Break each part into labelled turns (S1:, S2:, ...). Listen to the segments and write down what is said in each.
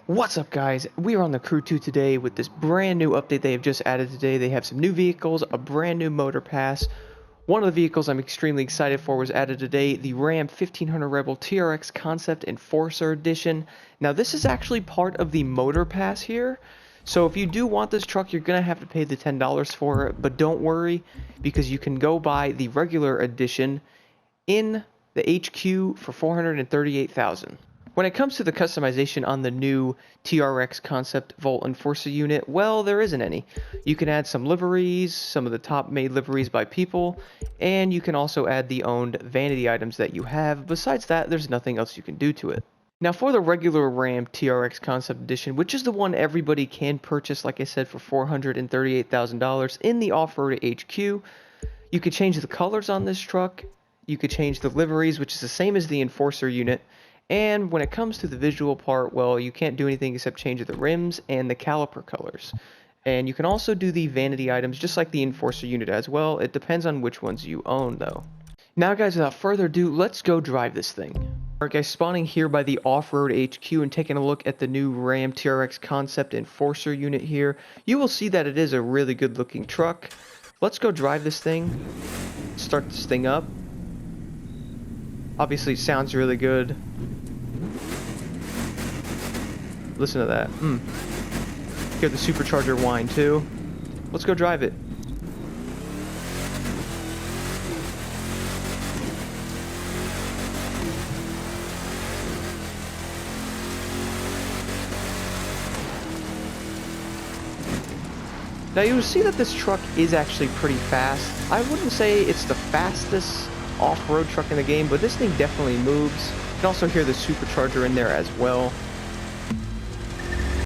S1: What's up, guys? We are on the Crew 2 today with this brand new update they have just added today. They have some new vehicles, a brand new Motorpass. One of the vehicles I'm extremely excited for was added today, the Ram 1500 Rebel TRX Concept Enforcer Edition. Now this is actually part of the Motorpass here. So if you do want this truck, you're going to have to pay the $10 for it. But don't worry, because you can go buy the regular edition in the HQ for $438,000. When it comes to the customization on the new TRX Concept Volt Enforcer unit, well, there isn't any. You can add some liveries, some of the top made liveries by people, and you can also add the owned vanity items that you have. Besides that, there's nothing else you can do to it. Now for the regular Ram TRX Concept Edition, which is the one everybody can purchase, like I said, for $438,000 in the off-road HQ, you could change the colors on this truck, you could change the liveries, which is the same as the Enforcer unit. And when it comes to the visual part, well, you can't do anything except change the rims and the caliper colors. And you can also do the vanity items just like the Enforcer unit as well. It depends on which ones you own, though. Now, guys, without further ado, let's go drive this thing. Alright, guys, spawning here by the off-road HQ and taking a look at the new Ram TRX Concept Enforcer unit here, you will see that it is a really good-looking truck. Let's go drive this thing, start this thing up. Obviously, it sounds really good. Listen to that. Hear the supercharger whine too. Let's go drive it. Now you'll see that this truck is actually pretty fast. I wouldn't say it's the fastest off-road truck in the game, but this thing definitely moves. You can also hear the supercharger in there as well.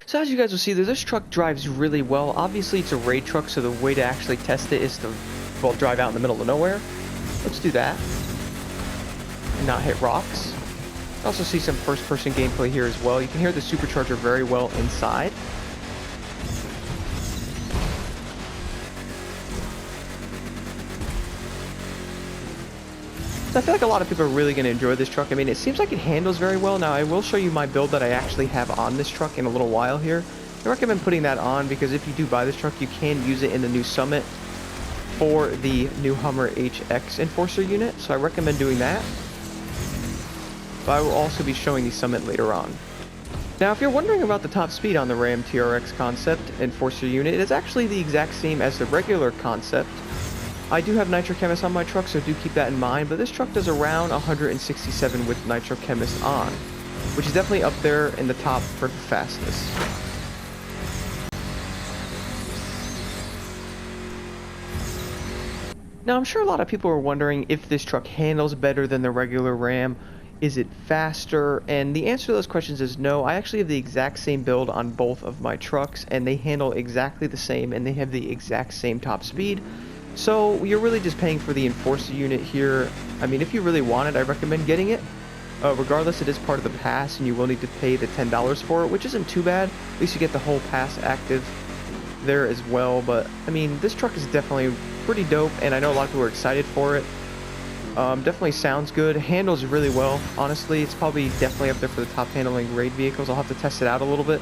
S1: So as you guys will see, this truck drives really well. Obviously, it's a raid truck, so the way to actually test it is to, well, drive out in the middle of nowhere. Let's do that. And not hit rocks. You can also see some first-person gameplay here as well. You can hear the supercharger very well inside. So I feel like a lot of people are really going to enjoy this truck. I mean, it seems like it handles very well. Now, I will show you my build that I actually have on this truck in a little while here. I recommend putting that on because if you do buy this truck, you can use it in the new Summit for the new Hummer HX Enforcer unit. So I recommend doing that. But I will also be showing the Summit later on. Now, if you're wondering about the top speed on the Ram TRX Concept Enforcer unit, it is actually the exact same as the regular Concept. I do have Nitro Chemist on my truck, so do keep that in mind, but this truck does around 167 with Nitro Chemist on, which is definitely up there in the top for the fastest. Now, I'm sure a lot of people are wondering if this truck handles better than the regular Ram. Is it faster? And the answer to those questions is no. I actually have the exact same build on both of my trucks, and they handle exactly the same, and they have the exact same top speed. So you're really just paying for the Enforcer unit here. I mean, if you really want it, I recommend getting it. Regardless, it is part of the pass, and you will need to pay the $10 for it, which isn't too bad. At least you get the whole pass active there as well. But, I mean, this truck is definitely pretty dope, and I know a lot of people are excited for it. Definitely sounds good. Handles really well, honestly. It's probably definitely up there for the top handling raid vehicles. I'll have to test it out a little bit.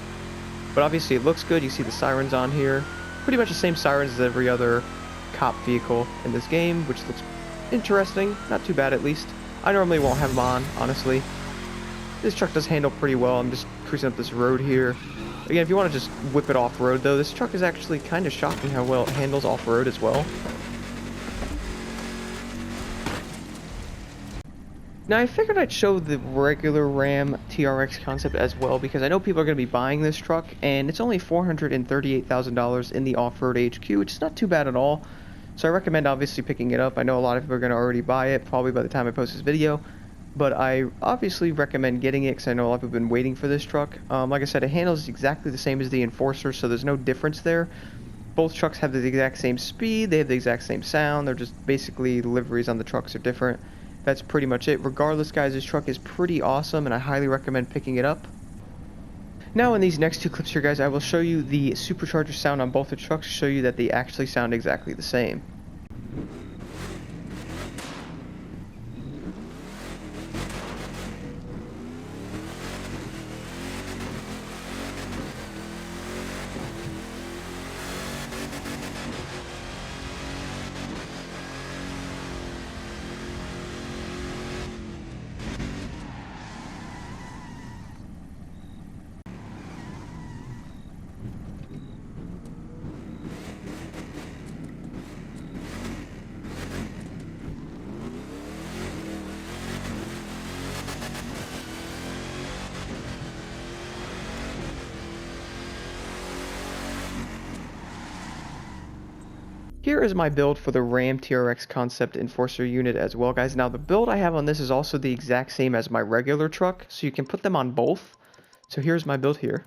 S1: But obviously, it looks good. You see the sirens on here. Pretty much the same sirens as every other cop vehicle in this game, which looks interesting. Not too bad, at least. I normally won't have them on, honestly. This truck does handle pretty well. I'm just cruising up this road here. Again, if you want to just whip it off-road, though, this truck is actually kind of shocking how well it handles off-road as well. Now, I figured I'd show the regular Ram TRX Concept as well, because I know people are going to be buying this truck, and it's only $438,000 in the off-road HQ, which is not too bad at all. So I recommend obviously picking it up. I know a lot of people are going to already buy it, probably by the time I post this video, but I obviously recommend getting it because I know a lot of people have been waiting for this truck. Like I said, it handles exactly the same as the Enforcer, so there's no difference there. Both trucks have the exact same speed, they have the exact same sound, they're just basically the liveries on the trucks are different. That's pretty much it. Regardless, guys, this truck is pretty awesome, and I highly recommend picking it up. Now, in these next two clips here, guys, I will show you the Supercharger Sound on both the trucks to show you that they actually sound exactly the same. Here is my build for the Ram TRX Concept Enforcer unit as well, guys. Now, the build I have on this is also the exact same as my regular truck, so you can put them on both. So here's my build here.